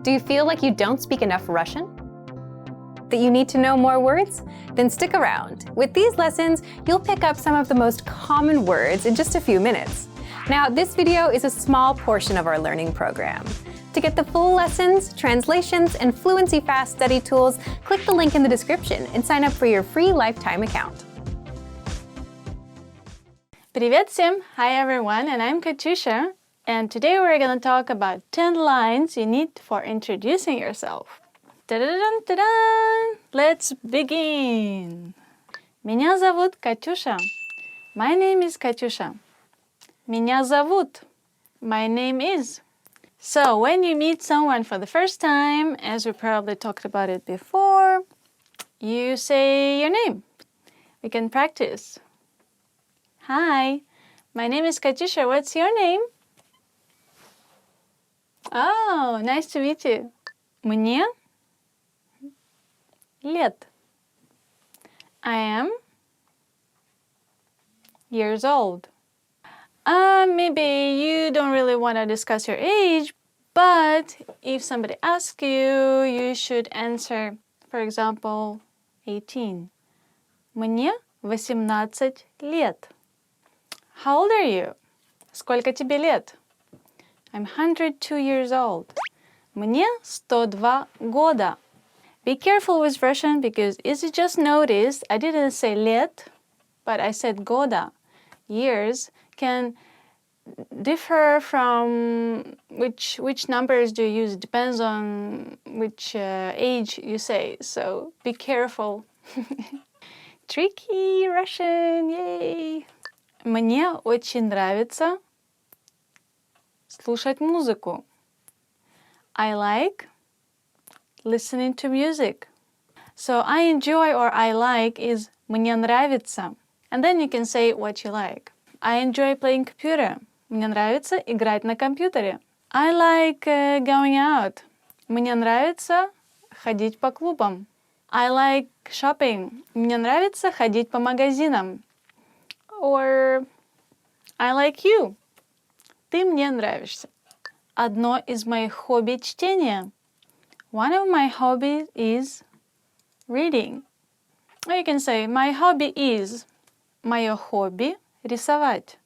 Do you feel like you don't speak enough Russian? That you need to know more words? Then stick around. With these lessons, you'll pick up some of the most common words in just a few minutes. Now, this video is a small portion of our learning program. To get the full lessons, translations, and Fluency Fast study tools, click the link in the description and sign up for your free lifetime account. Привет всем! Hi everyone, and I'm Katusha. And today we're going to talk about 10 lines you need for introducing yourself. Ta-da-da-dun-ta-dan! Let's begin! Меня зовут Катюша. My name is Katusha. Меня зовут. My name is. So when you meet someone for the first time, as we probably talked about it before, you say your name. We can practice. Hi, my name is Katusha. What's your name? Oh, nice to meet you. Мне лет. I am years old. Maybe you don't really want to discuss your age, but if somebody asks you, you should answer, for example, 18. Мне 18 лет. How old are you? Сколько тебе лет? I'm 102 years old. Мне 102 года. Be careful with Russian because, as you just noticed, I didn't say лет, but I said года. Years can differ from which numbers do you use. It depends on which age you say, so be careful. Tricky Russian, yay! Мне очень нравится слушать музыку. I like listening to music. So I enjoy or I like is мне нравится. And then you can say what you like. I enjoy playing computer. Мне нравится играть на компьютере. I like going out. Мне нравится ходить по клубам. I like shopping. Мне нравится ходить по магазинам. Or I like you. Ты мне нравишься. Одно из моих хобби чтение. One of my hobbies is reading. Or you can say my hobby is. Мое хобби рисовать.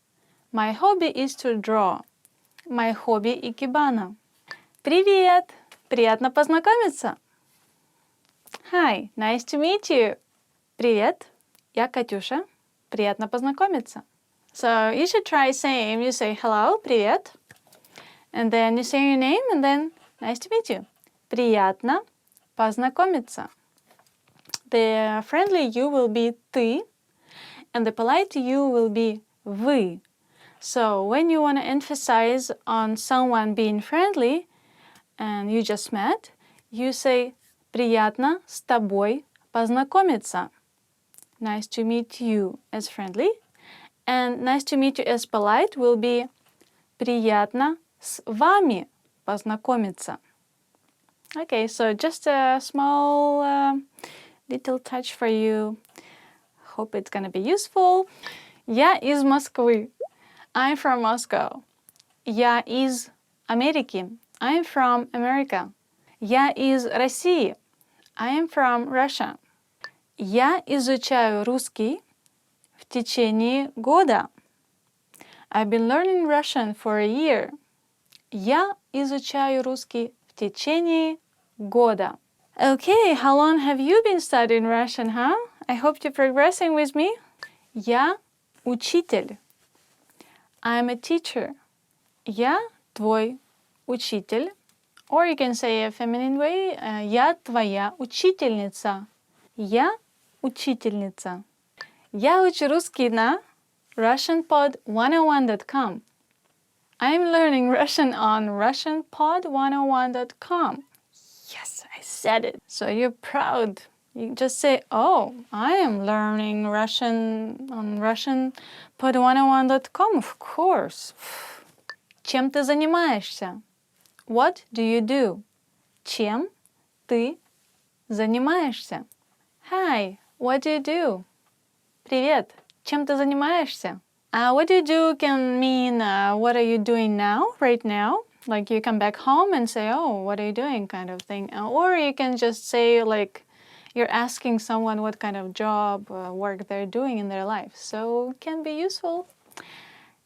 My hobby is to draw. My hobby икебана. Привет! Приятно познакомиться. Hi, nice to meet you. Привет, я Катюша. Приятно познакомиться. So you should try saying, you say hello, привет, and then you say your name, and then nice to meet you. Приятно познакомиться. The friendly you will be ты, and the polite you will be вы. So when you want to emphasize on someone being friendly, and you just met, you say приятно с тобой познакомиться. Nice to meet you as friendly. And nice to meet you as polite will be приятно с вами познакомиться. Okay, so just a small little touch for you. Hope it's gonna be useful. Я из Москвы. I'm from Moscow. Я из Америки. I'm from America. Я из России. I am from Russia. Я изучаю русский в течение года. I've been learning Russian for a year. Я изучаю русский в течение года. Okay, how long have you been studying Russian, huh? I hope you're progressing with me. Я учитель. I'm a teacher. Я твой учитель. Or you can say a feminine way. Я твоя учительница. Я учительница. Я учу русский на RussianPod101.com. I'm learning Russian on RussianPod101.com. Yes, I said it. So you're proud. You just say, oh, I am learning Russian on RussianPod101.com. Of course. Чем ты занимаешься? What do you do? Чем ты занимаешься? Hi, what do you do? Привет, чем ты занимаешься? What do you do can mean what are you doing now, right now? Like you come back home and say, oh, what are you doing, kind of thing. Or you can just say, like, you're asking someone what kind of job, work they're doing in their life. So it can be useful.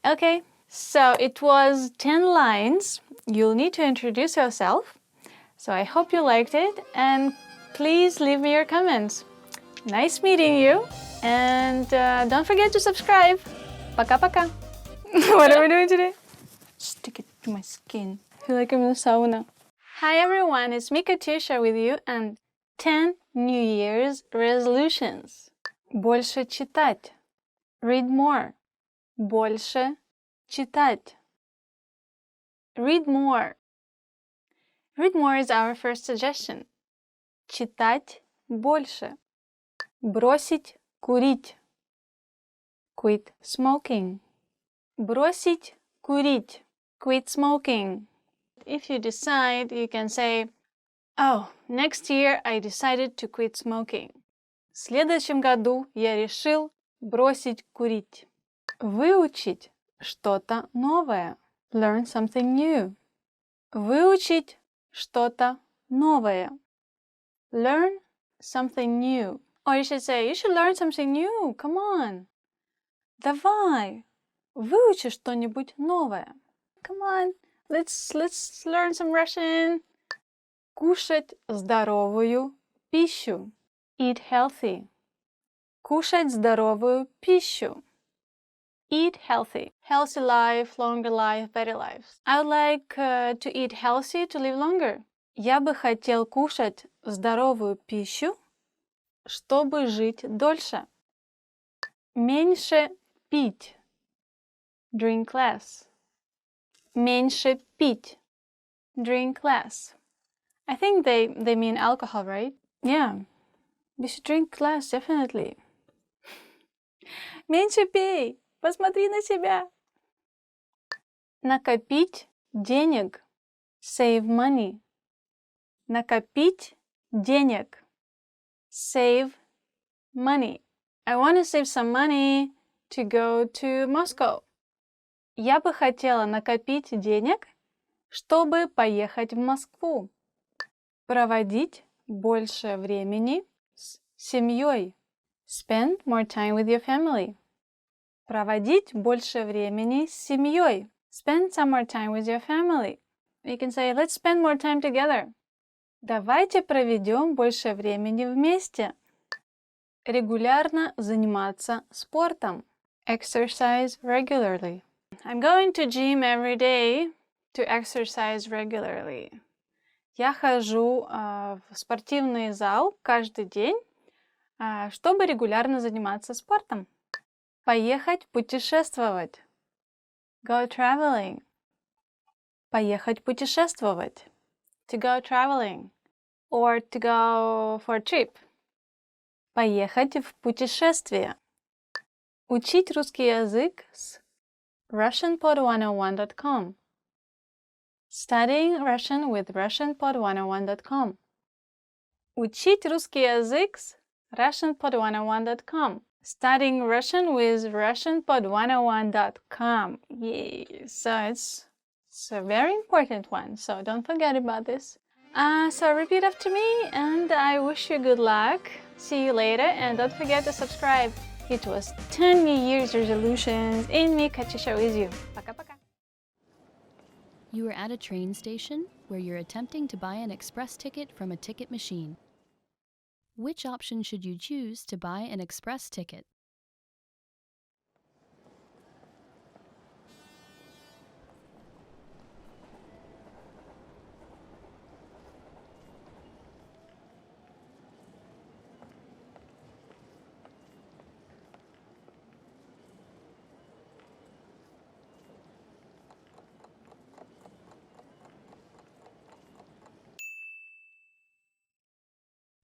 Okay, so it was 10 lines. You'll need to introduce yourself. So I hope you liked it, and please leave me your comments. Nice meeting you, and don't forget to subscribe. Пока-пока. What are we doing today? Stick it to my skin. I feel like I'm in a sauna. Hi everyone, it's me Katusha with you, and 10 New Year's resolutions. Больше читать. Read more. Больше читать. Read more. Read more is our first suggestion. Читать больше. Бросить курить. Quit smoking. Бросить курить. Quit smoking. If you decide, you can say, oh, next year I decided to quit smoking. В следующем году я решил бросить курить. Выучить что-то новое. Learn something new. Выучить что-то новое. Learn something new. Or you should say, you should learn something new. Come on. Давай. Выучи что-нибудь новое. Come on. Let's learn some Russian. Кушать здоровую пищу. Eat healthy. Кушать здоровую пищу. Eat healthy. Healthy life, longer life, better lives. I would like to eat healthy to live longer. Я бы хотел кушать здоровую пищу, чтобы жить дольше. Меньше пить. Drink less. Меньше пить. Drink less. I think they mean alcohol, right? Yeah. We should drink less, definitely. Меньше пей. Посмотри на себя. Накопить денег. Save money. Накопить денег. Save money. I want to save some money to go to Moscow. Я бы хотела накопить денег, чтобы поехать в Москву. Проводить больше времени с семьей. Spend more time with your family. Проводить больше времени с семьей. Spend some more time with your family. You can say, let's spend more time together. Давайте проведем больше времени вместе. Регулярно заниматься спортом. Exercise regularly. I'm going to gym every day to exercise regularly. Я хожу в спортивный зал каждый день, чтобы регулярно заниматься спортом. Поехать путешествовать. Go traveling. Поехать путешествовать. To go traveling. Or to go for a trip. Поехать в путешествие. Учить русский язык с RussianPod101.com. Studying Russian with RussianPod101.com. Учить русский язык с RussianPod101.com. Studying Russian with RussianPod101.com. Yay! So it's a very important one, so don't forget about this. So repeat after me, and I wish you good luck. See you later, and don't forget to subscribe. It was 10 New Year's resolutions in me, Katusha, with you. Пока-пока. You are at a train station where you're attempting to buy an express ticket from a ticket machine. Which option should you choose to buy an express ticket?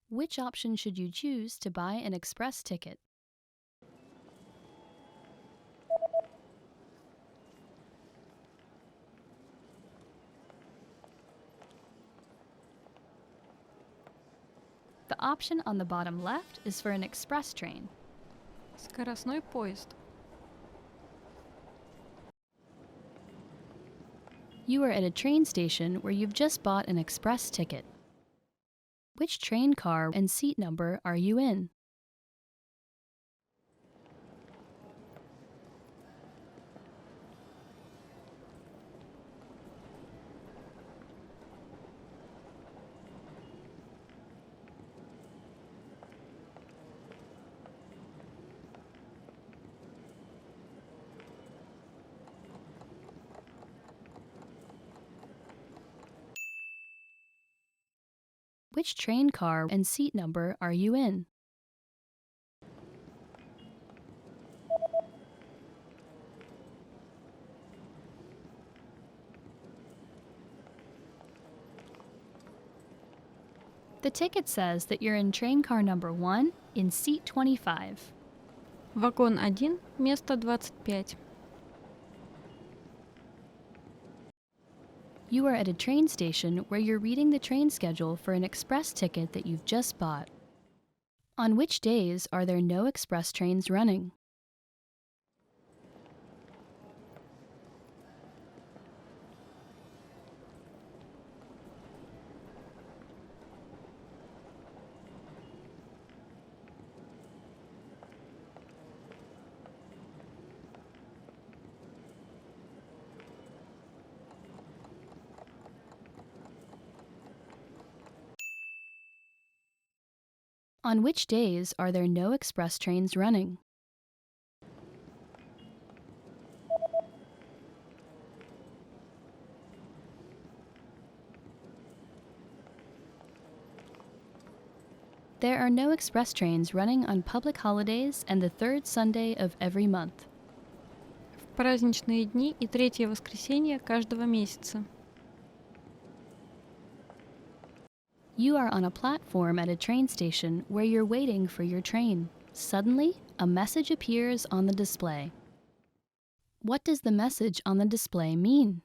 Which option should you choose to buy an express ticket? The option on the bottom left is for an express train. Скоростной поезд. You are at a train station where you've just bought an express ticket. Which train car and seat number are you in? Which train car and seat number are you in? The ticket says that you're in train car number 1 in seat 25. Вагон 1, место 25. You are at a train station where you're reading the train schedule for an express ticket that you've just bought. On which days are there no express trains running? On which days are there no express trains running? There are no express trains running on public holidays and the third Sunday of every month. В праздничные дни и третье воскресенье каждого месяца. You are on a platform at a train station where you're waiting for your train. Suddenly, a message appears on the display. What does the message on the display mean?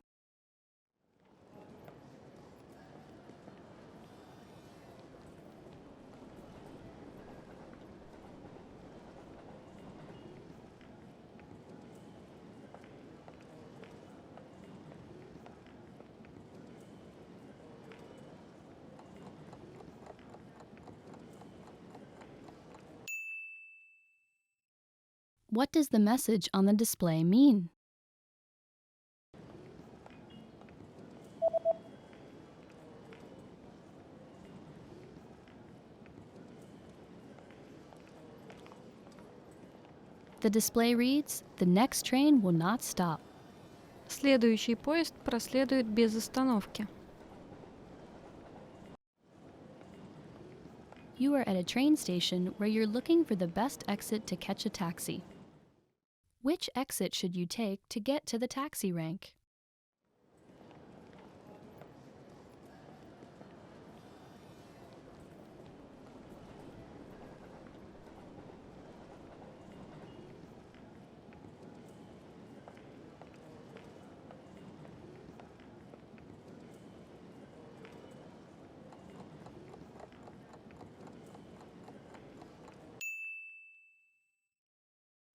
What does the message on the display mean? The display reads, "The next train will not stop." Следующий поезд проследует без остановки. You are at a train station where you're looking for the best exit to catch a taxi. Which exit should you take to get to the taxi rank?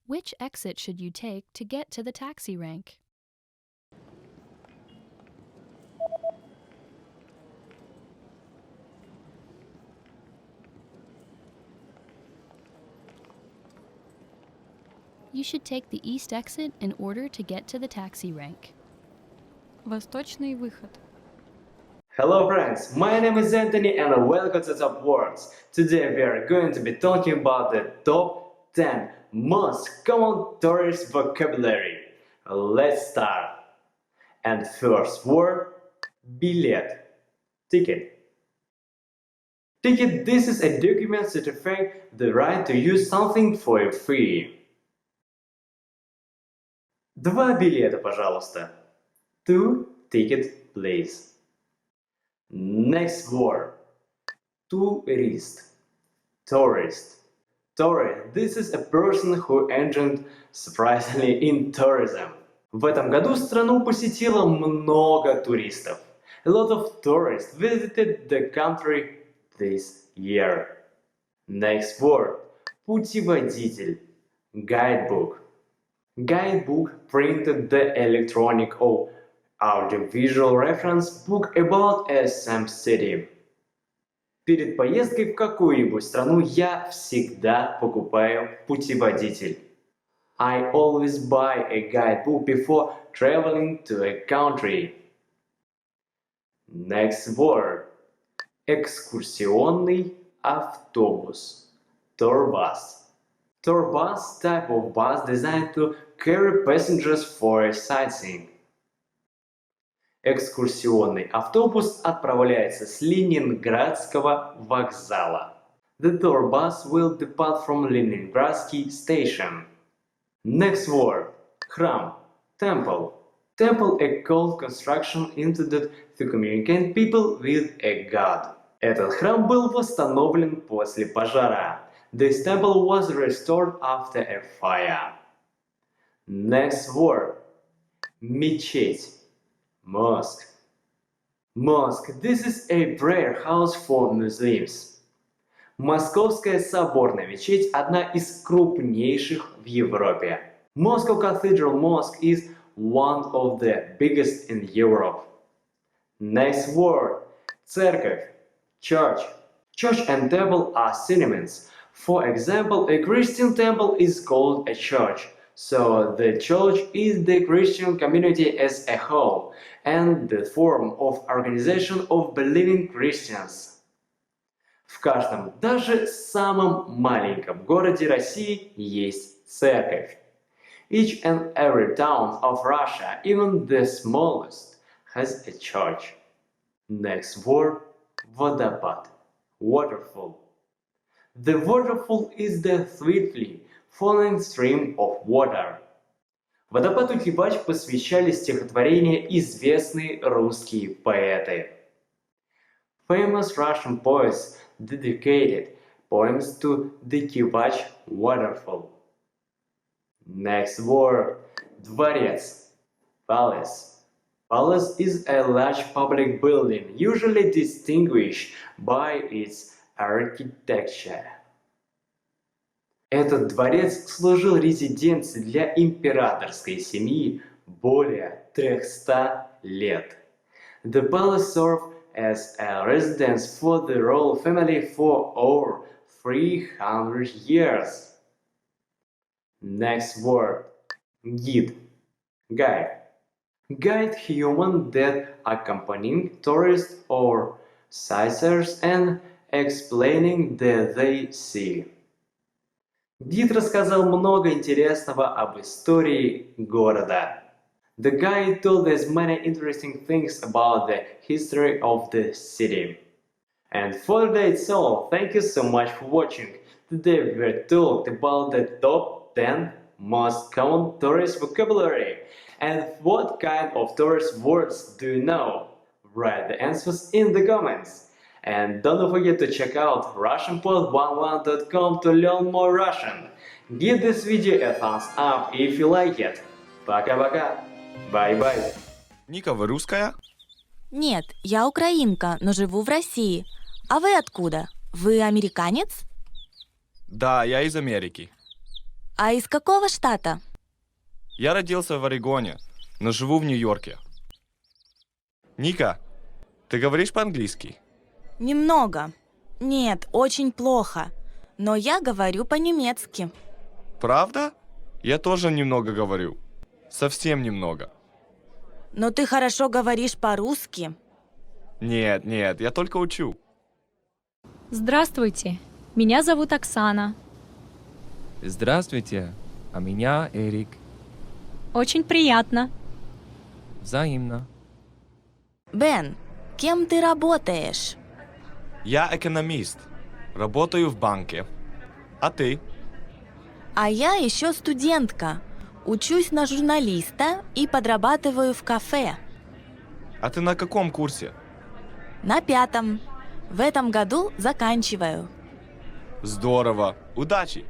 Which exit should you take to get to the taxi rank? You should take the east exit in order to get to the taxi rank. Восточный выход. Hello friends, my name is Anthony and welcome to Top Words. Today we are going to be talking about the top 10 most common tourist vocabulary. Let's start. And first word, билет, ticket. Ticket, this is a document certifying the right to use something for free. 2 билета, пожалуйста. 2 ticket, please. Next word, tourist, tourist. Tourist, this is a person who entered surprisingly in tourism. В этом году страну посетило много туристов. A lot of tourists visited the country this year. Next word, путеводитель, guidebook. Guidebook printed the electronic or Audiovisual reference book about some city. Перед поездкой в какую-нибудь страну я всегда покупаю путеводитель. I always buy a guidebook before traveling to a country. Next word. Экскурсионный автобус. Tour bus. Tour bus type of bus designed to carry passengers for a sightseeing. Экскурсионный автобус отправляется с Ленинградского вокзала. The tour bus will depart from Leningradsky station. Next word. Храм. Temple. Temple a cult construction intended to communicate people with a god. Этот храм был восстановлен после пожара. This temple was restored after a fire. Next word. Мечеть. Mosque. Mosque. This is a prayer house for Muslims. Московская соборная мечеть – одна из крупнейших в Европе. Moscow Cathedral Mosque is one of the biggest in Europe. Next word. Церковь. Church. Church and temple are synonyms. For example, a Christian temple is called a church. So the church is the Christian community as a whole and the form of organization of believing Christians. В каждом, даже самом маленьком городе России есть церковь. Each and every town of Russia, even the smallest, has a church. Next word. Водопад. Waterfall. The waterfall is the swiftly falling stream of water. Водопаду Кивач посвящали стихотворения известные русские поэты. Famous Russian poets dedicated poems to the Kivach waterfall. Next word. Дворец. Palace. Palace is a large public building, usually distinguished by its architecture. Этот дворец служил резиденцией для императорской семьи более 300 лет. The palace served as a residence for the royal family for over 300 years. Next word. Guide. Guide. Guide human that accompanying tourists or sightseers and explaining that they see. Гид рассказал много интересного об истории города. The guide told us many interesting things about the history of the city. And for that's all. Thank you so much for watching. Today we talked about the top 10 most common tourist vocabulary. And what kind of tourist words do you know? Write the answers in the comments. And don't forget to check out RussianPod11.com to learn more Russian. Give this video a thumbs up if you like it. Пока-пока. Bye-bye. Ника, вы русская? Нет, я украинка, но живу в России. А вы откуда? Вы американец? Да, я из Америки. А из какого штата? Я родился в Орегоне, но живу в Нью-Йорке. Ника, ты говоришь по-английски? Немного. Нет, очень плохо. Но я говорю по-немецки. Правда? Я тоже немного говорю. Совсем немного. Но ты хорошо говоришь по-русски. Нет, я только учу. Здравствуйте, меня зовут Оксана. Здравствуйте, а меня Эрик. Очень приятно. Взаимно. Бен, кем ты работаешь? Я экономист. Работаю в банке. А ты? А я еще студентка. Учусь на журналиста и подрабатываю в кафе. А ты на каком курсе? На 5. В этом году заканчиваю. Здорово. Удачи.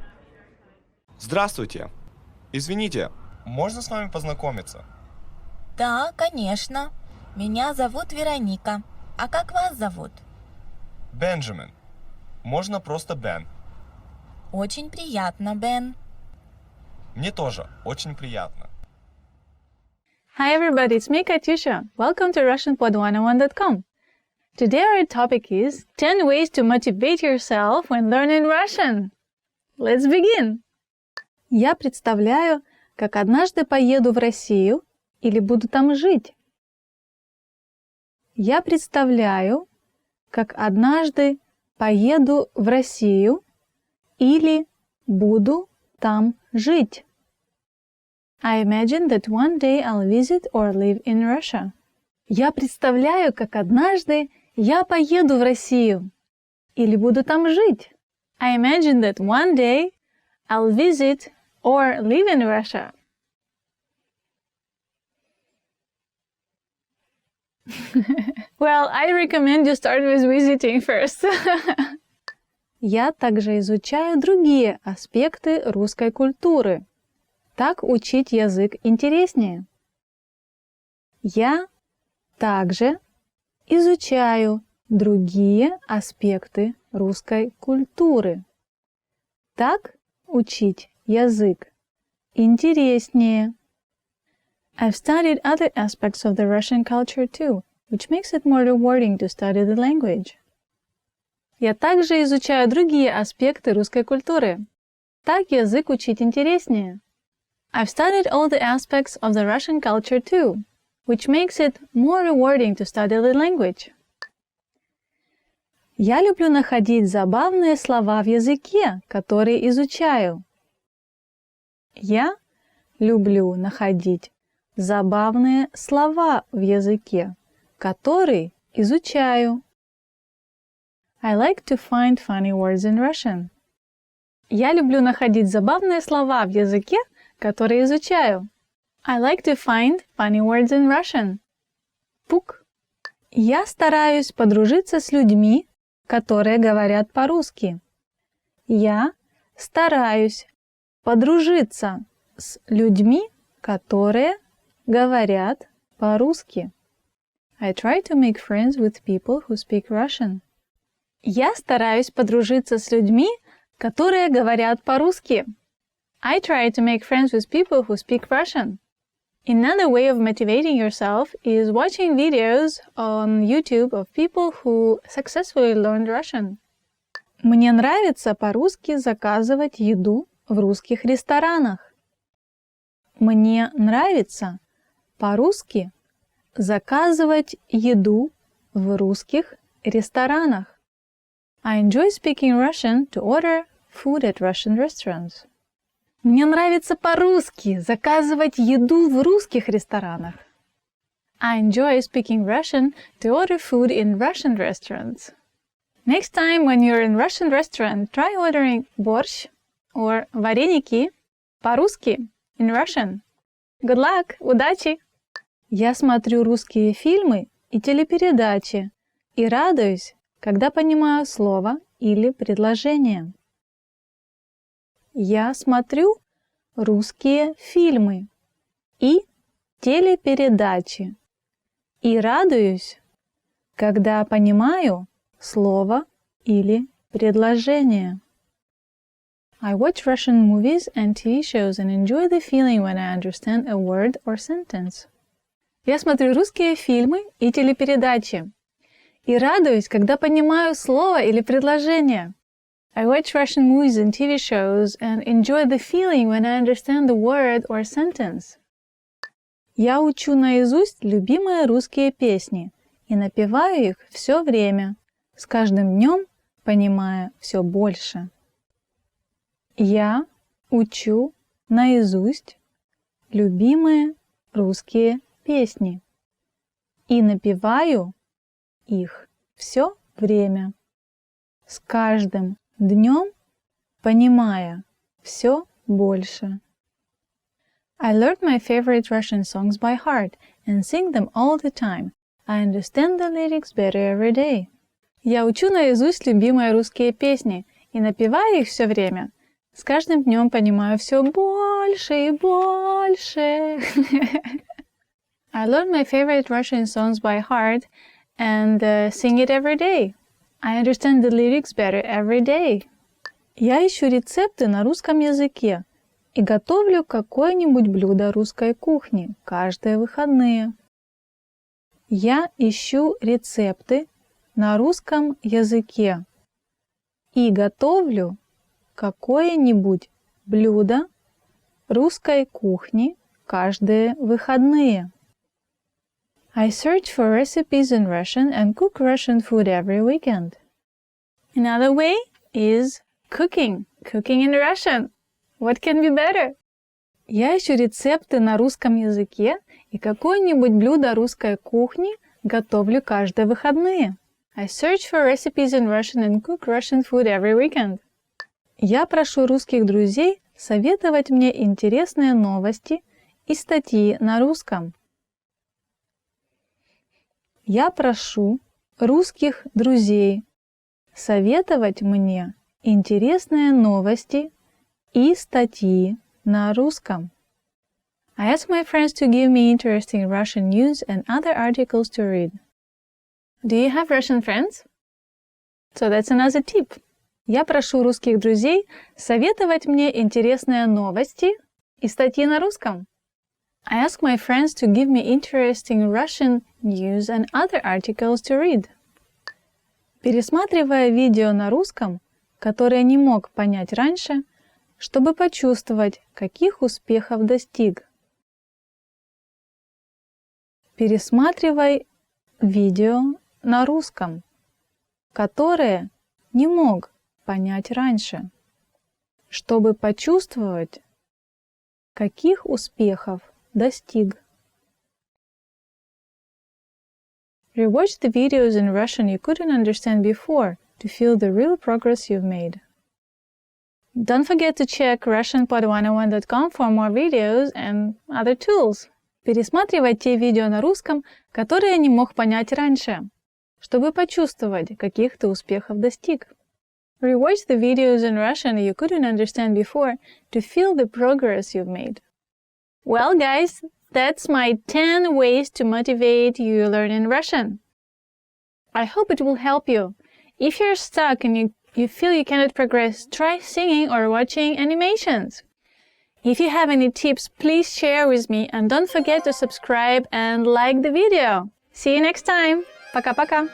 Здравствуйте. Извините, можно с вами познакомиться? Да, конечно. Меня зовут Вероника. А как вас зовут? Бенджамин. Можно просто Бен. Очень приятно, Бен. Мне тоже очень приятно. Hi everybody, it's me Katyusha. Welcome to RussianPod101.com. Today our topic is 10 ways to motivate yourself when learning Russian. Let's begin! Я представляю, как однажды поеду в Россию или буду там жить. Я представляю, как однажды поеду в Россию или буду там жить. I imagine that one day I'll visit or live in Russia. Я представляю, как однажды я поеду в Россию или буду там жить. I imagine that one day I'll visit or live in Russia. Well, I recommend you start with visiting first. Я также изучаю другие аспекты русской культуры. Так учить язык интереснее. Я также изучаю другие аспекты русской культуры. Так учить язык интереснее. I've studied other aspects of the Russian culture too, which makes it more rewarding to study the language. Я также изучаю другие аспекты русской культуры. Так язык учить интереснее. I've studied all the aspects of the Russian culture too, which makes it more rewarding to study the language. Я люблю находить забавные слова в языке, которые изучаю. Я люблю находить забавные слова в языке, который изучаю. I like to find funny words in Russian. Я люблю находить забавные слова в языке, который изучаю. I like to find funny words in Russian. Пук. Я стараюсь подружиться с людьми, которые говорят по-русски. Я стараюсь подружиться с людьми, которые говорят по-русски. I try to make friends with people who speak Russian. Я стараюсь подружиться с людьми, которые говорят по-русски. I try to make friends with people who speak Russian. Another way of motivating yourself is watching videos on YouTube of people who successfully learned Russian. Мне нравится по-русски заказывать еду в русских ресторанах. Мне нравится по-русски заказывать еду в русских ресторанах. I enjoy speaking Russian to order food at Russian restaurants. Мне нравится по-русски заказывать еду в русских ресторанах. I enjoy speaking Russian to order food in Russian restaurants. Next time when you're in Russian restaurant, try ordering борщ or вареники по-русски in Russian. Good luck! Удачи! Я смотрю русские фильмы и телепередачи и радуюсь, когда понимаю слово или предложение. Я смотрю русские фильмы и телепередачи и радуюсь, когда понимаю слово или предложение. I watch Russian movies and TV shows and enjoy the feeling when I understand a word or sentence. Я смотрю русские фильмы и телепередачи и радуюсь, когда понимаю слово или предложение. I watch Russian movies and TV shows and enjoy the feeling when I understand the word or sentence. Я учу наизусть любимые русские песни и напеваю их все время, с каждым днем понимая все больше. Я учу наизусть любимые русские песни и напеваю их все время, с каждым днем понимая все больше. I learned my favorite Russian songs by heart and sing them all the time. I understand the lyrics better every day. Я учу наизусть любимые русские песни и напеваю их все время. С каждым днем понимаю все больше и больше. I learned my favorite Russian songs by heart and sing it every day. I understand the lyrics better every day. Я ищу рецепты на русском языке и готовлю какое-нибудь блюдо русской кухни каждые выходные. Я ищу рецепты на русском языке и готовлю какое-нибудь блюдо русской кухни каждые выходные. I search for recipes in Russian and cook Russian food every weekend. Another way is cooking in Russian. What can be better? Я ищу рецепты на русском языке и какое-нибудь блюдо русской кухни готовлю каждые выходные. I search for recipes in Russian and cook Russian food every weekend. Я прошу русских друзей советовать мне интересные новости и статьи на русском. Я прошу русских друзей советовать мне интересные новости и статьи на русском. I ask my friends to give me interesting Russian news and other articles to read. Do you have Russian friends? So that's another tip. Я прошу русских друзей советовать мне интересные новости и статьи на русском. I ask my friends to give me interesting Russian news and other articles to read. Пересматривая видео на русском, которое не мог понять раньше, чтобы почувствовать, каких успехов достиг. Пересматривай видео на русском, которое не мог понять раньше, чтобы почувствовать, каких успехов достиг. Rewatch the videos in Russian you couldn't understand before to feel the real progress you've made. Don't forget to check RussianPod101.com for more videos and other tools. Пересматривай те видео на русском, которые не мог понять раньше, чтобы почувствовать, каких ты успехов достиг. Rewatch the videos in Russian you couldn't understand before to feel the progress you've made. Well, guys, that's my 10 ways to motivate you learning Russian. I hope it will help you. If you're stuck and you feel you cannot progress, try singing or watching animations. If you have any tips, please share with me and don't forget to subscribe and like the video. See you next time. Пока-пока.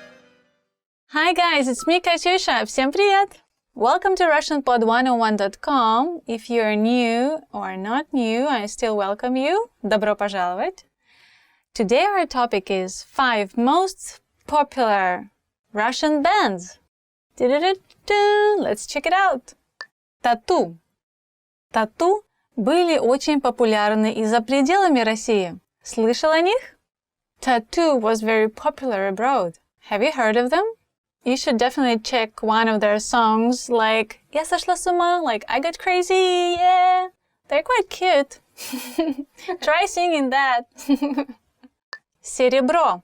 Hi guys, it's me, Katyusha. Всем привет! Welcome to RussianPod101.com. If you're new or not new, I still welcome you. Добро пожаловать. Today our topic is 5 most popular Russian bands. Let's check it out. Тату. Тату были очень популярны и за пределами России. Слышал о них? Tattoo was very popular abroad. Have you heard of them? You should definitely check one of their songs like Я сошла с ума, like I got crazy, yeah. They're quite cute. Try singing that. Серебро.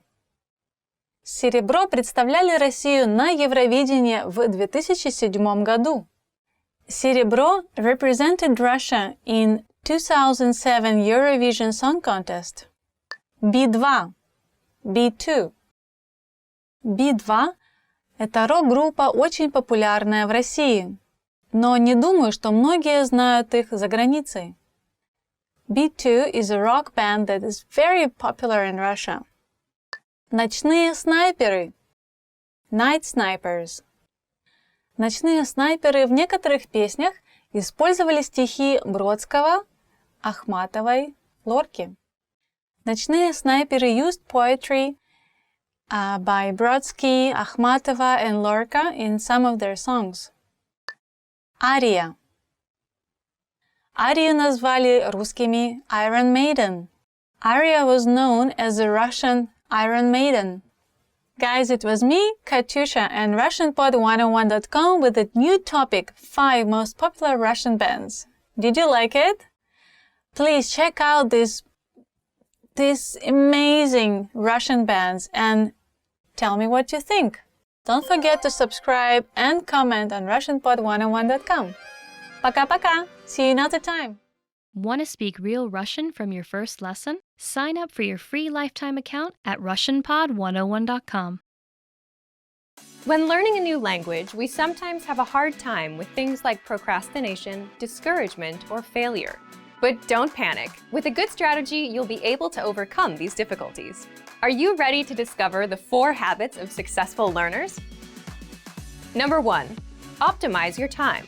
Серебро представляли Россию на Евровидении в 2007 году. Серебро represented Russia in 2007 Eurovision Song Contest. B2. B2. B2 – это рок-группа, очень популярная в России, но не думаю, что многие знают их за границей. B2 is a rock band that is very popular in Russia. Ночные снайперы. Night Snipers. Ночные снайперы в некоторых песнях использовали стихи Бродского, Ахматовой, Лорки. Ночные снайперы used poetry by Brodsky, Akhmatova, and Lorca in some of their songs. Ария. Арию назвали русскими Iron Maiden. Aria was known as the Russian Iron Maiden. Guys, it was me, Katyusha, and RussianPod101.com with a new topic, 5 most popular Russian bands. Did you like it? Please check out these amazing Russian bands and tell me what you think. Don't forget to subscribe and comment on RussianPod101.com. Пока-пока! See you another time! Want to speak real Russian from your first lesson? Sign up for your free lifetime account at RussianPod101.com. When learning a new language, we sometimes have a hard time with things like procrastination, discouragement, or failure. But don't panic. With a good strategy, you'll be able to overcome these difficulties. Are you ready to discover the 4 habits of successful learners? Number 1, optimize your time.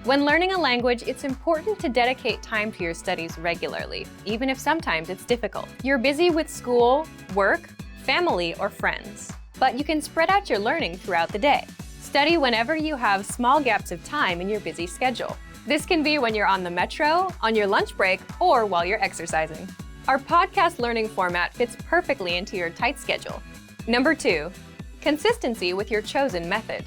When learning a language, it's important to dedicate time to your studies regularly, even if sometimes it's difficult. You're busy with school, work, family, or friends, but you can spread out your learning throughout the day. Study whenever you have small gaps of time in your busy schedule. This can be when you're on the metro, on your lunch break, or while you're exercising. Our podcast learning format fits perfectly into your tight schedule. Number 2, consistency with your chosen method.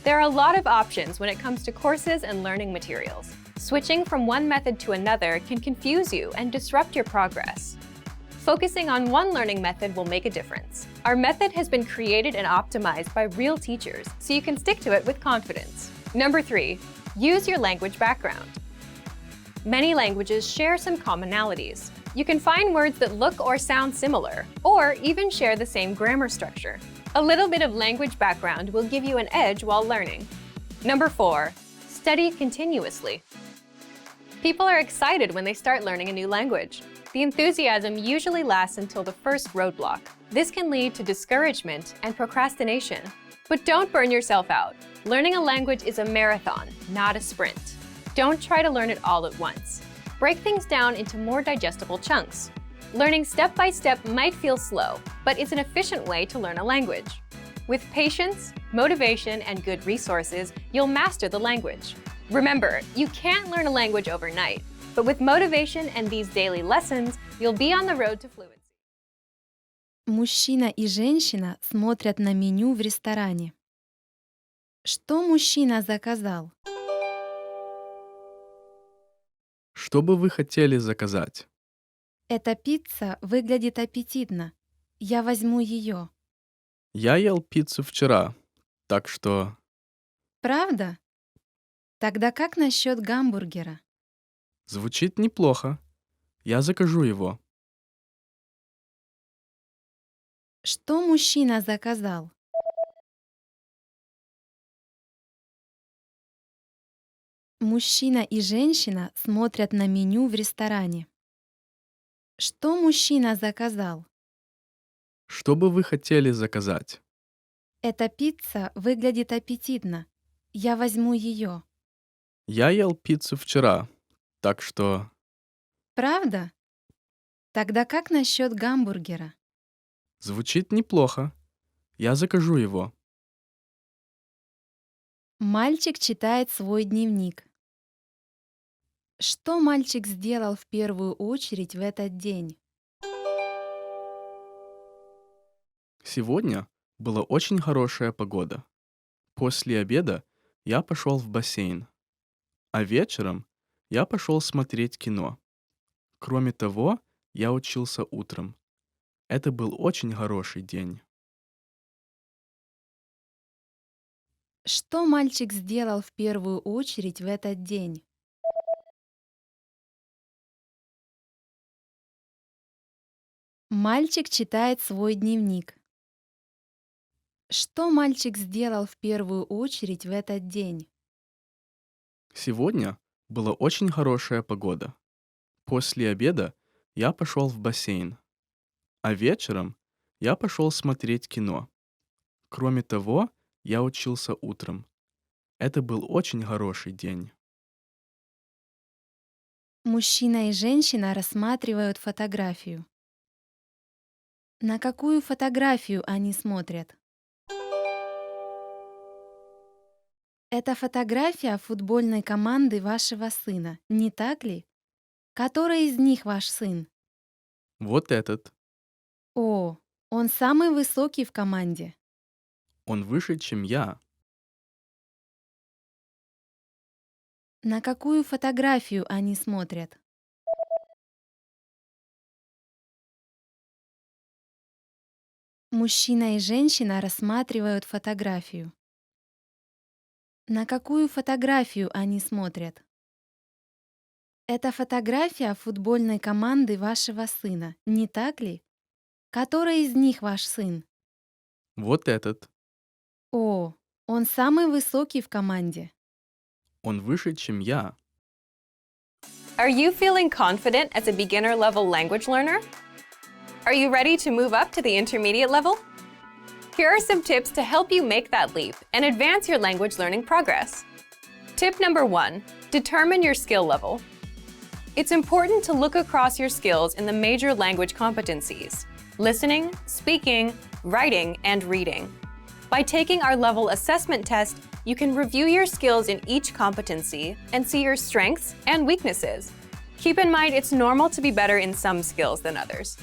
There are a lot of options when it comes to courses and learning materials. Switching from one method to another can confuse you and disrupt your progress. Focusing on one learning method will make a difference. Our method has been created and optimized by real teachers, so you can stick to it with confidence. Number 3, use your language background. Many languages share some commonalities. You can find words that look or sound similar, or even share the same grammar structure. A little bit of language background will give you an edge while learning. Number 4, study continuously. People are excited when they start learning a new language. The enthusiasm usually lasts until the first roadblock. This can lead to discouragement and procrastination. But don't burn yourself out. Learning a language is a marathon, not a sprint. Don't try to learn it all at once. Break things down into more digestible chunks. Learning step by step might feel slow, but it's an efficient way to learn a language. With patience, motivation, and good resources, you'll master the language. Remember, you can't learn a language overnight, but with motivation and these daily lessons, you'll be on the road to fluency. Мужчина и женщина смотрят на меню в ресторане. Что мужчина заказал? Что бы вы хотели заказать? Эта пицца выглядит аппетитно. Я возьму ее. Я ел пиццу вчера, так что... Правда? Тогда как насчет гамбургера? Звучит неплохо. Я закажу его. Что мужчина заказал? Мужчина и женщина смотрят на меню в ресторане. Что мужчина заказал? Что бы вы хотели заказать? Эта пицца выглядит аппетитно. Я возьму ее. Я ел пиццу вчера, так что... Правда? Тогда как насчет гамбургера? Звучит неплохо. Я закажу его. Мальчик читает свой дневник. Что мальчик сделал в первую очередь в этот день? Сегодня была очень хорошая погода. После обеда я пошел в бассейн, а вечером я пошел смотреть кино. Кроме того, я учился утром. Это был очень хороший день. Что мальчик сделал в первую очередь в этот день? Мальчик читает свой дневник. Что мальчик сделал в первую очередь в этот день? Сегодня была очень хорошая погода. После обеда я пошел в бассейн, а вечером я пошел смотреть кино. Кроме того, я учился утром. Это был очень хороший день. Мужчина и женщина рассматривают фотографию. На какую фотографию они смотрят? Это фотография футбольной команды вашего сына, не так ли? Который из них ваш сын? Вот этот. О, он самый высокий в команде. Он выше, чем я. На какую фотографию они смотрят? Мужчина и женщина рассматривают фотографию. На какую фотографию они смотрят? Это фотография футбольной команды вашего сына, не так ли? Который из них ваш сын? Вот этот. О, он самый высокий в команде. Он выше, чем я. Are you feeling confident as a beginner level language learner? Are you ready to move up to the intermediate level? Here are some tips to help you make that leap and advance your language learning progress. Tip number 1, determine your skill level. It's important to look across your skills in the major language competencies: listening, speaking, writing, and reading. By taking our level assessment test, you can review your skills in each competency and see your strengths and weaknesses. Keep in mind it's normal to be better in some skills than others.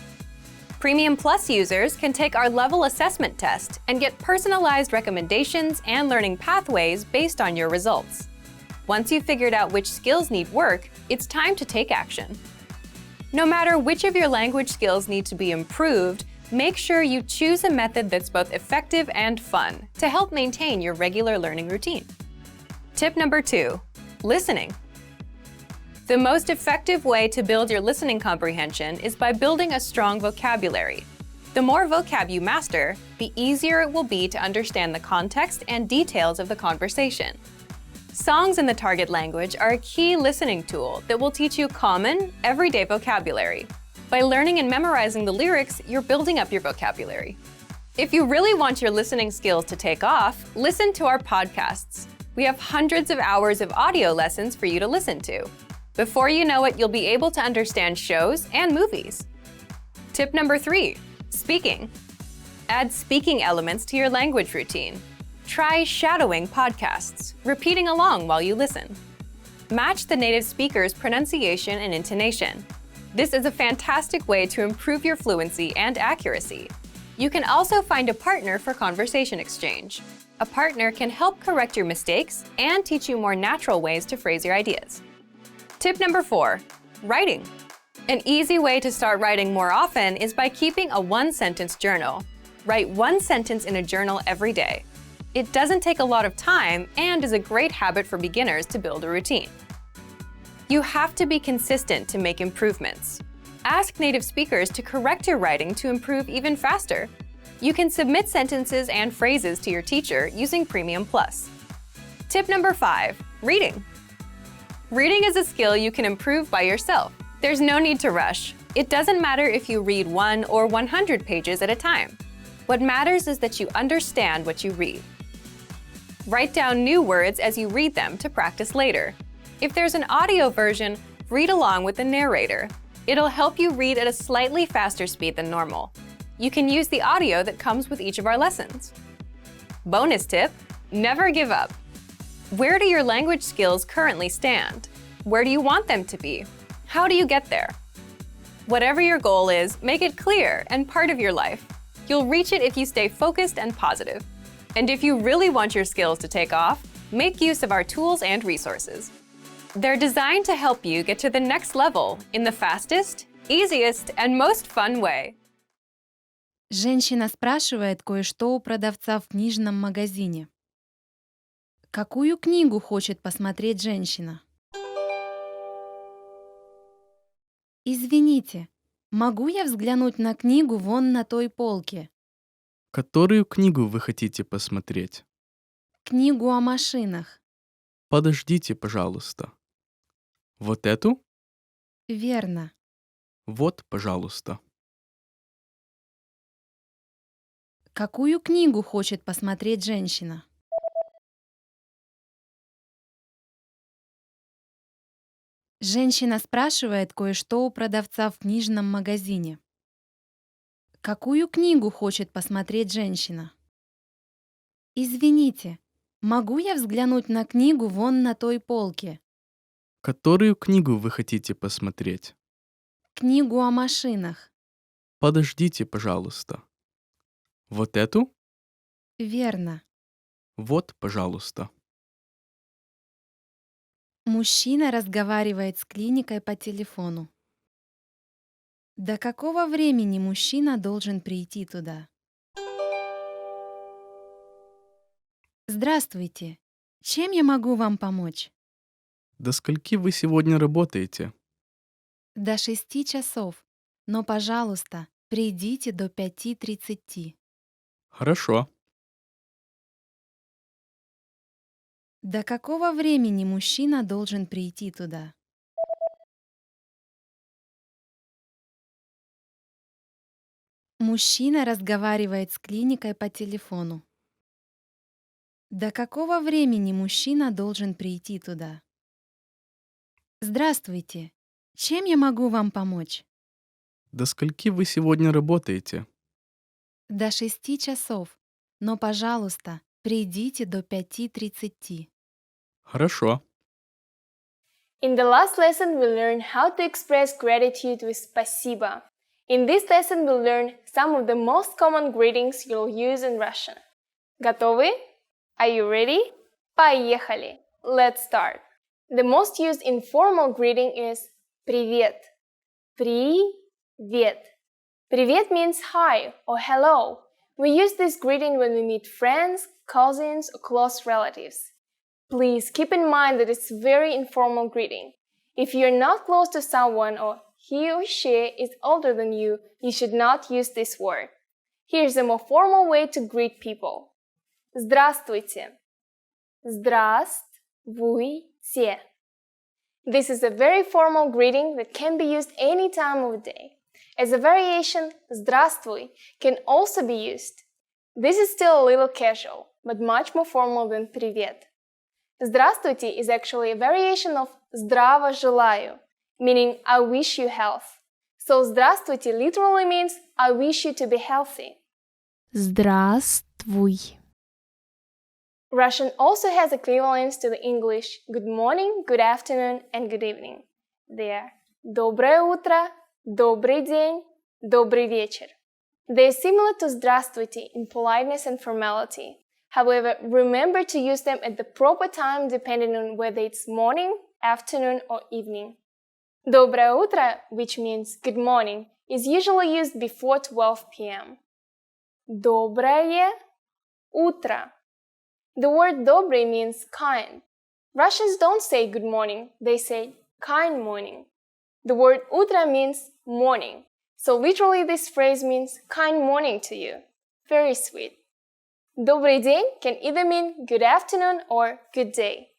Premium Plus users can take our level assessment test and get personalized recommendations and learning pathways based on your results. Once you've figured out which skills need work, it's time to take action. No matter which of your language skills need to be improved, make sure you choose a method that's both effective and fun to help maintain your regular learning routine. Tip number 2, listening. The most effective way to build your listening comprehension is by building a strong vocabulary. The more vocab you master, the easier it will be to understand the context and details of the conversation. Songs in the target language are a key listening tool that will teach you common, everyday vocabulary. By learning and memorizing the lyrics, you're building up your vocabulary. If you really want your listening skills to take off, listen to our podcasts. We have hundreds of hours of audio lessons for you to listen to. Before you know it, you'll be able to understand shows and movies. Tip number 3, speaking. Add speaking elements to your language routine. Try shadowing podcasts, repeating along while you listen. Match the native speaker's pronunciation and intonation. This is a fantastic way to improve your fluency and accuracy. You can also find a partner for conversation exchange. A partner can help correct your mistakes and teach you more natural ways to phrase your ideas. Tip number 4, writing. An easy way to start writing more often is by keeping a one-sentence journal. Write one sentence in a journal every day. It doesn't take a lot of time and is a great habit for beginners to build a routine. You have to be consistent to make improvements. Ask native speakers to correct your writing to improve even faster. You can submit sentences and phrases to your teacher using Premium Plus. Tip number 5, reading. Reading is a skill you can improve by yourself. There's no need to rush. It doesn't matter if you read 1 or 100 pages at a time. What matters is that you understand what you read. Write down new words as you read them to practice later. If there's an audio version, read along with the narrator. It'll help you read at a slightly faster speed than normal. You can use the audio that comes with each of our lessons. Bonus tip, never give up. Where do your language skills currently stand? Where do you want them to be? How do you get there? Whatever your goal is, make it clear and part of your life. You'll reach it if you stay focused and positive. And if you really want your skills to take off, make use of our tools and resources. They're designed to help you get to the next level in the fastest, easiest, and most fun way. Женщина спрашивает кое-что у продавца в книжном магазине. Какую книгу хочет посмотреть женщина? Извините, могу я взглянуть на книгу вон на той полке? Которую книгу вы хотите посмотреть? Книгу о машинах. Подождите, пожалуйста. Вот эту? Верно. Вот, пожалуйста. Какую книгу хочет посмотреть женщина? Женщина спрашивает кое-что у продавца в книжном магазине. Какую книгу хочет посмотреть женщина? Извините, могу я взглянуть на книгу вон на той полке? Которую книгу вы хотите посмотреть? Книгу о машинах. Подождите, пожалуйста. Вот эту? Верно. Вот, пожалуйста. Мужчина разговаривает с клиникой по телефону. До какого времени мужчина должен прийти туда? Здравствуйте. Чем я могу вам помочь? До скольки вы сегодня работаете? До 6 часов. Но, пожалуйста, придите до 5:30. Хорошо. До какого времени мужчина должен прийти туда? Мужчина разговаривает с клиникой по телефону. До какого времени мужчина должен прийти туда? Здравствуйте. Чем я могу вам помочь? До скольки вы сегодня работаете? До 6 часов. Но, пожалуйста, придите до 5:30. Хорошо. In the last lesson, we learned how to express gratitude with спасибо. In this lesson, we'll learn some of the most common greetings you'll use in Russian. Готовы? Are you ready? Поехали! Let's start. The most used informal greeting is привет. Привет. Привет means hi or hello. We use this greeting when we meet friends, cousins, or close relatives. Please keep in mind that it's a very informal greeting. If you're not close to someone or he or she is older than you, you should not use this word. Here's a more formal way to greet people. Здравствуйте. Здравствуйте. This is a very formal greeting that can be used any time of day. As a variation, здравствуй can also be used. This is still a little casual, but much more formal than привет. Здравствуйте is actually a variation of здраво желаю, meaning I wish you health. So здравствуйте literally means I wish you to be healthy. Здравствуй. Russian also has equivalents to the English good morning, good afternoon, and good evening. They are доброе утро, добрый день, добрый вечер. They are similar to здравствуйте in politeness and formality. However, remember to use them at the proper time depending on whether it's morning, afternoon, or evening. Доброе утро, which means good morning, is usually used before 12 p.m. Доброе утро. The word добрый means kind. Russians don't say good morning, they say kind morning. The word утро means morning. So literally this phrase means kind morning to you. Very sweet. Добрый день can either mean good afternoon or good day.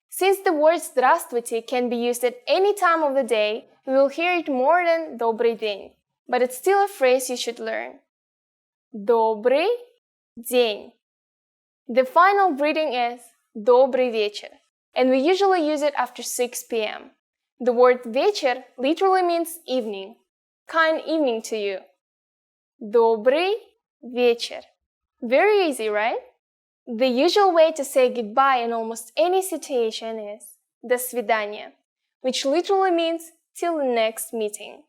Since the word здравствуйте can be used at any time of the day, we will hear it more than добрый день. But it's still a phrase you should learn. Добрый день. The final greeting is добрый вечер, and we usually use it after 6 p.m. The word вечер literally means evening. Kind evening to you. Добрый вечер. Very easy, right? The usual way to say goodbye in almost any situation is до свидания, which literally means till the next meeting.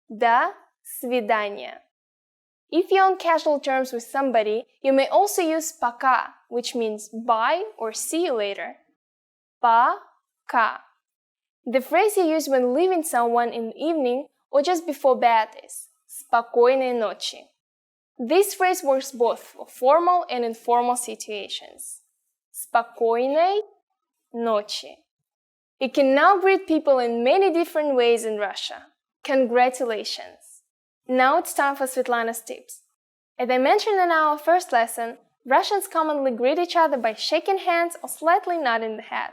До свидания. If you're on casual terms with somebody, you may also use пока, which means bye or see you later. Пока. The phrase you use when leaving someone in the evening or just before bed is спокойной ночи. This phrase works both for formal and informal situations. Спокойной ночи. You can now greet people in many different ways in Russia. Congratulations! Now it's time for Svetlana's tips. As I mentioned in our first lesson, Russians commonly greet each other by shaking hands or slightly nodding the head.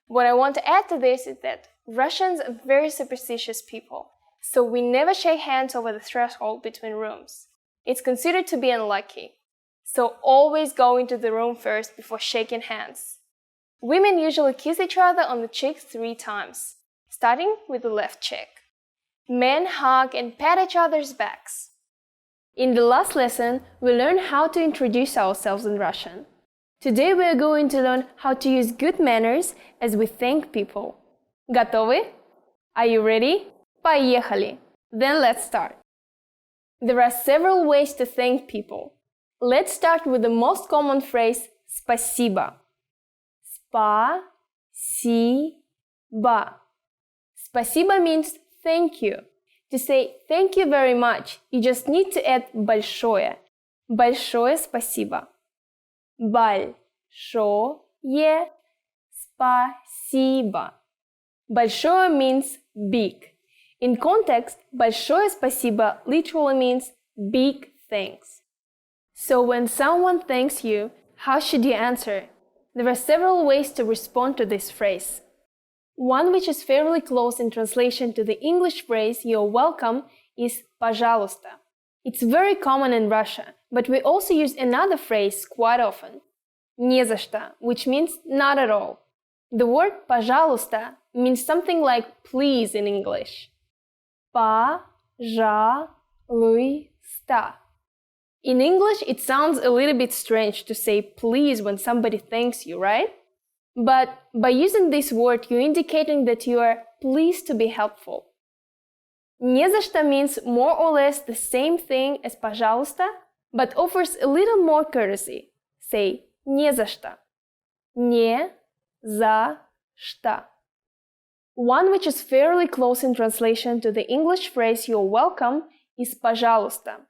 What I want to add to this is that Russians are very superstitious people, so we never shake hands over the threshold between rooms. It's considered to be unlucky. So always go into the room first before shaking hands. Women usually kiss each other on the cheek 3 times, starting with the left cheek. Men hug and pat each other's backs. In the last lesson, we learned how to introduce ourselves in Russian. Today we are going to learn how to use good manners as we thank people. Готовы? Are you ready? Поехали! Then let's start. There are several ways to thank people. Let's start with the most common phrase спасибо. Спасибо. Спасибо means thank you. To say thank you very much, you just need to add большое. Большое спасибо. Большое спасибо. Большое means big. In context, большое спасибо literally means big thanks. So when someone thanks you, how should you answer? There are several ways to respond to this phrase. One which is fairly close in translation to the English phrase "you're welcome" is "пожалуйста." It's very common in Russia, but we also use another phrase quite often, "не за что," which means not at all. The word "пожалуйста" means something like please in English. Пожалуйста. In English, it sounds a little bit strange to say please when somebody thanks you, right? But by using this word, you're indicating that you are pleased to be helpful. Не за что means more or less the same thing as пожалуйста, but offers a little more courtesy. Say не за что. Не за что. One which is fairly close in translation to the English phrase "you're welcome" is пожалуйста.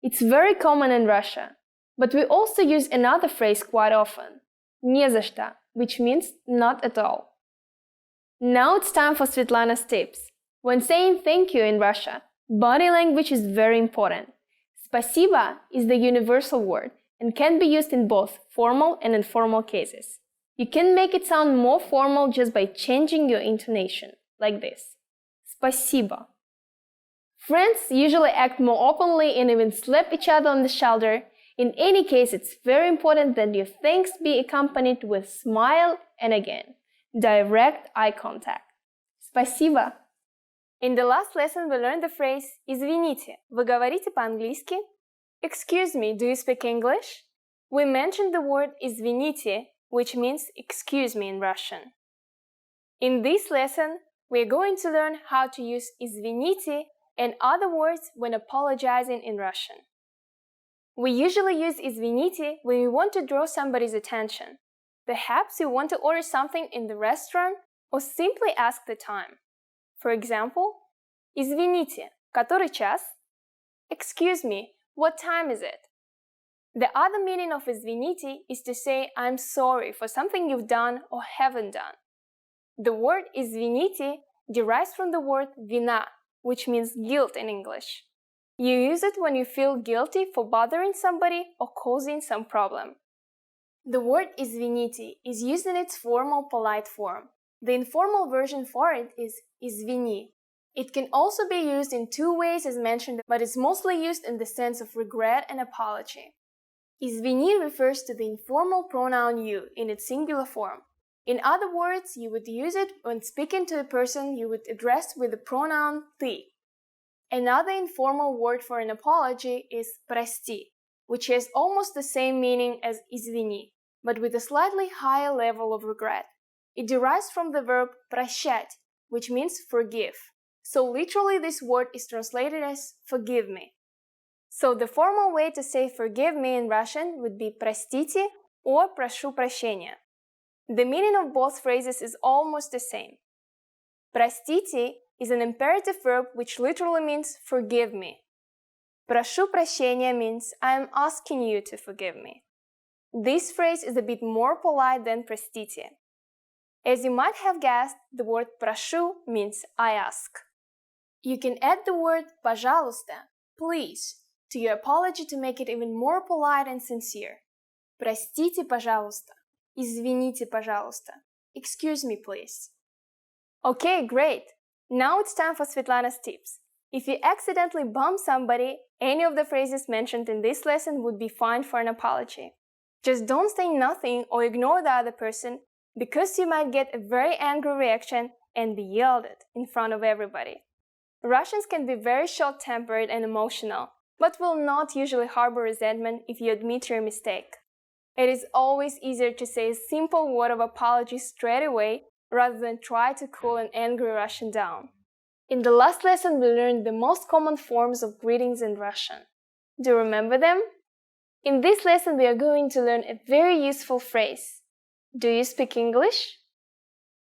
It's very common in Russia, but we also use another phrase quite often, не за что, which means not at all. Now it's time for Svetlana's tips. When saying thank you in Russia, body language is very important. Спасибо is the universal word and can be used in both formal and informal cases. You can make it sound more formal just by changing your intonation, like this. Спасибо. Friends usually act more openly and even slap each other on the shoulder. In any case, it's very important that your thanks be accompanied with smile and again, direct eye contact. Спасибо. In the last lesson, we learned the phrase «Извините, вы говорите по-английски?» Excuse me, do you speak English? We mentioned the word «извините», which means excuse me in Russian. In this lesson, we are going to learn how to use «извините» and other words when apologizing in Russian. We usually use «извините» when we want to draw somebody's attention. Perhaps you want to order something in the restaurant or simply ask the time. For example, «Извините, который час?» Excuse me, what time is it? The other meaning of «извините» is to say I'm sorry for something you've done or haven't done. The word «извините» derives from the word «вина», which means guilt in English. You use it when you feel guilty for bothering somebody or causing some problem. The word «извините» is used in its formal polite form. The informal version for it is «извини». It can also be used in two ways as mentioned, but it's mostly used in the sense of regret and apology. «Извини» refers to the informal pronoun you in its singular form. In other words, you would use it when speaking to a person you would address with the pronoun ты. Another informal word for an apology is «прости», which has almost the same meaning as «извини», but with a slightly higher level of regret. It derives from the verb «прощать», which means forgive. So literally this word is translated as «forgive me». So the formal way to say «forgive me» in Russian would be «простите» or «прошу прощения». The meaning of both phrases is almost the same. «Простите» is an imperative verb which literally means «forgive me». «Прошу прощения» means I am asking you to forgive me. This phrase is a bit more polite than «простите». As you might have guessed, the word «прошу» means I ask. You can add the word «пожалуйста», please, to your apology to make it even more polite and sincere. «Простите, пожалуйста», «извините, пожалуйста», «excuse me, please». Okay, great! Now it's time for Svetlana's tips. If you accidentally bump somebody, any of the phrases mentioned in this lesson would be fine for an apology. Just don't say nothing or ignore the other person, because you might get a very angry reaction and be yelled at in front of everybody. Russians can be very short-tempered and emotional, but will not usually harbor resentment if you admit your mistake. It is always easier to say a simple word of apology straight away rather than try to cool an angry Russian down. In the last lesson, we learned the most common forms of greetings in Russian. Do you remember them? In this lesson, we are going to learn a very useful phrase. Do you speak English?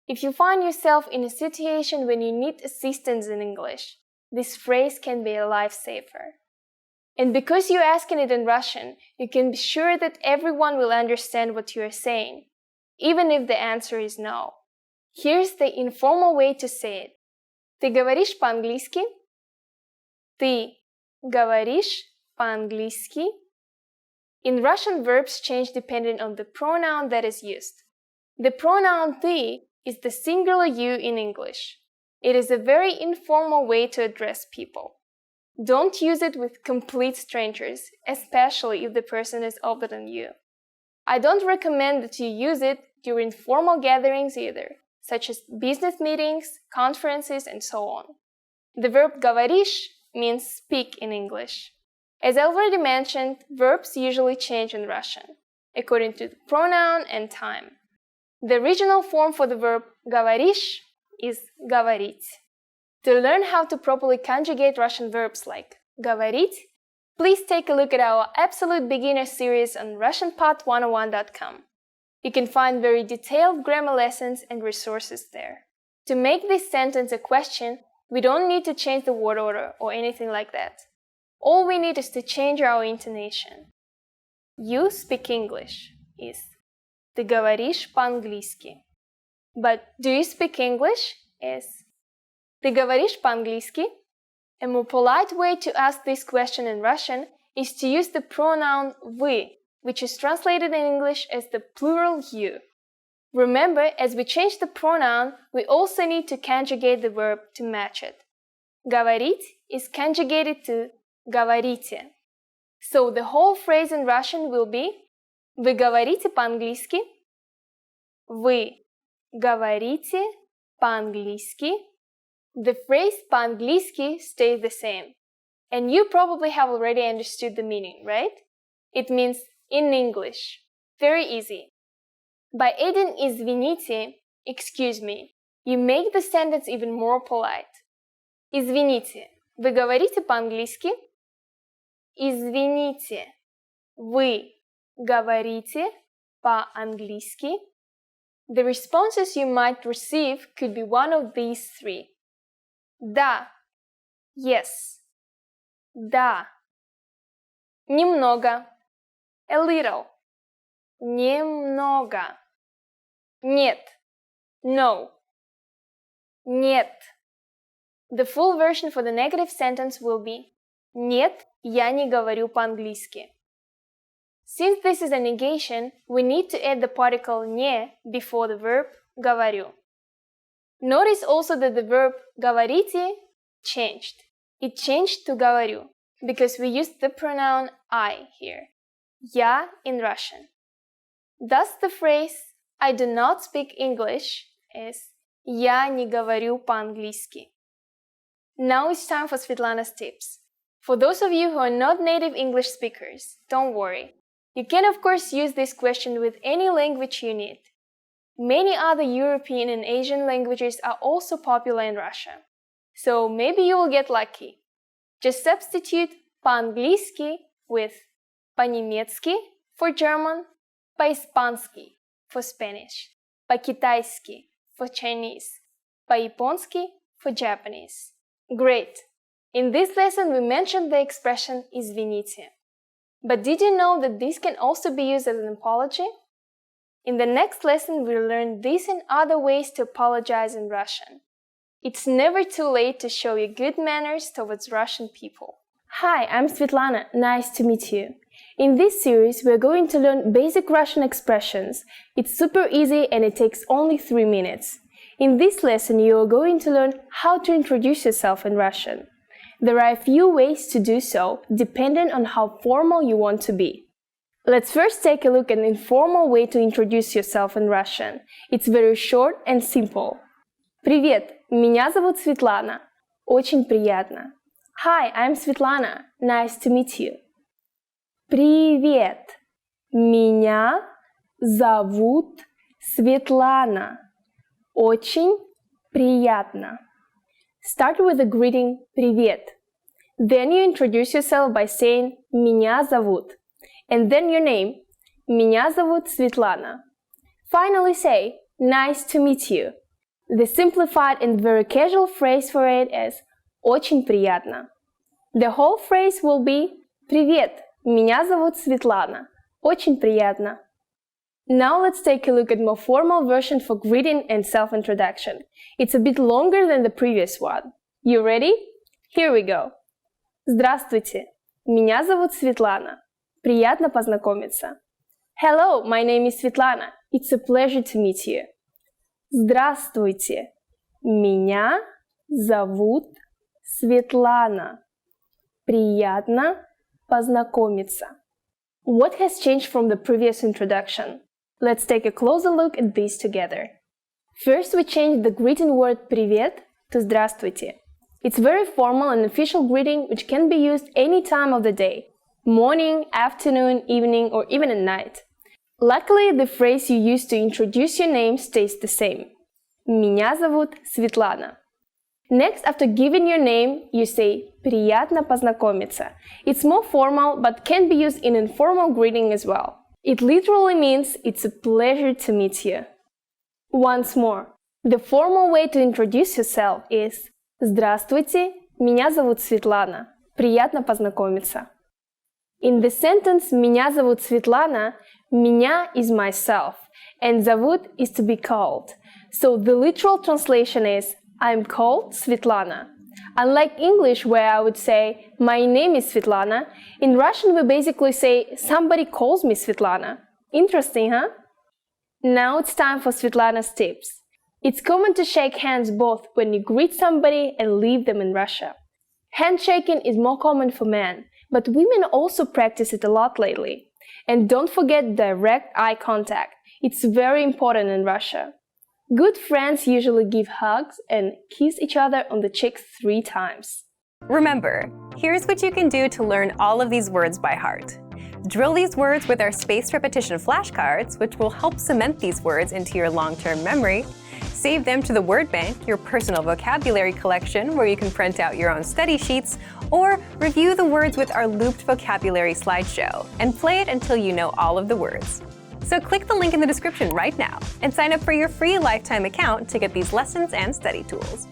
If you find yourself in a situation when you need assistance in English, this phrase can be a lifesaver. And because you're asking it in Russian, you can be sure that everyone will understand what you are saying, even if the answer is no. Here's the informal way to say it. Ты говоришь по-английски? Ты говоришь по-английски? In Russian, verbs change depending on the pronoun that is used. The pronoun ты is the singular you in English. It is a very informal way to address people. Don't use it with complete strangers, especially if the person is older than you. I don't recommend that you use it during formal gatherings either, such as business meetings, conferences, and so on. The verb говоришь means speak in English. As I already mentioned, verbs usually change in Russian, according to the pronoun and time. The original form for the verb говоришь is говорить. To learn how to properly conjugate Russian verbs like говорить, please take a look at our Absolute Beginner series on RussianPod101.com. You can find very detailed grammar lessons and resources there. To make this sentence a question, we don't need to change the word order or anything like that. All we need is to change our intonation. You speak English is ты говоришь по-английски. But do you speak English is ты говоришь по-английски? A more polite way to ask this question in Russian is to use the pronoun вы, which is translated in English as the plural you. Remember, as we change the pronoun, we also need to conjugate the verb to match it. Говорить is conjugated to говорите. So the whole phrase in Russian will be Вы говорите по-английски? Вы говорите по-английски? The phrase по-английски stays the same. And you probably have already understood the meaning, right? It means in English. Very easy. By adding извините, excuse me, you make the sentence even more polite. Извините, вы говорите по-английски? Извините, вы говорите по-английски? The responses you might receive could be one of these three. Да, yes. Да. Немного, a little. Немного. Нет, no. Нет. The full version for the negative sentence will be Нет, я не говорю по-английски. Since this is a negation, we need to add the particle не before the verb говорю. Notice also that the verb говорите changed. It changed to говорю because we used the pronoun I here. Я in Russian. Thus the phrase I do not speak English is Я не говорю по-английски. Now it's time for Svetlana's tips. For those of you who are not native English speakers, don't worry. You can of course use this question with any language you need. Many other European and Asian languages are also popular in Russia. So maybe you will get lucky. Just substitute по-английски with по-немецки for German, по-испански for Spanish, по-китайски for Chinese, по-японски for Japanese. Great! In this lesson we mentioned the expression извините. But did you know that this can also be used as an apology? In the next lesson we'll learn this and other ways to apologize in Russian. It's never too late to show your good manners towards Russian people. Hi, I'm Svetlana. Nice to meet you. In this series, we're going to learn basic Russian expressions. It's super easy and it takes only 3 minutes. In this lesson, you are going to learn how to introduce yourself in Russian. There are a few ways to do so, depending on how formal you want to be. Let's first take a look at an informal way to introduce yourself in Russian. It's very short and simple. Привет, меня зовут Светлана. Очень приятно. Hi, I'm Svetlana. Nice to meet you. Привет, меня зовут Светлана. Очень приятно. Start with the greeting «Привет». Then you introduce yourself by saying «Меня зовут» and then your name «Меня зовут Светлана». Finally say «Nice to meet you». The simplified and very casual phrase for it is «Очень приятно». The whole phrase will be «Привет, меня зовут Светлана. Очень приятно». Now let's take a look at more formal version for greeting and self-introduction. It's a bit longer than the previous one. You ready? Here we go. Здравствуйте. Меня зовут Светлана. Приятно познакомиться. Hello, my name is Svetlana. It's a pleasure to meet you. Здравствуйте. Меня зовут Светлана. Приятно познакомиться. What has changed from the previous introduction? Let's take a closer look at these together. First, we changed the greeting word «привет» to «здравствуйте». It's very formal and official greeting which can be used any time of the day, morning, afternoon, evening, or even at night. Luckily, the phrase you use to introduce your name stays the same. Меня зовут Светлана. Next, after giving your name, you say «приятно познакомиться». It's more formal, but can be used in informal greeting as well. It literally means it's a pleasure to meet you. Once more, the formal way to introduce yourself is «Здравствуйте, меня зовут Светлана. Приятно познакомиться». In the sentence «Меня зовут Светлана», «меня» is myself, and «зовут» is to be called. So the literal translation is I'm called Svetlana. Unlike English, where I would say my name is Svetlana, in Russian we basically say somebody calls me Svetlana. Interesting, huh? Now it's time for Svetlana's tips. It's common to shake hands both when you greet somebody and leave them in Russia. Handshaking is more common for men, but women also practice it a lot lately. And don't forget direct eye contact. It's very important in Russia. Good friends usually give hugs and kiss each other on the cheeks 3 times. Remember, here's what you can do to learn all of these words by heart. Drill these words with our spaced repetition flashcards, which will help cement these words into your long-term memory. Save them to the word bank, your personal vocabulary collection, where you can print out your own study sheets, or review the words with our looped vocabulary slideshow, and play it until you know all of the words. So click the link in the description right now and sign up for your free lifetime account to get these lessons and study tools.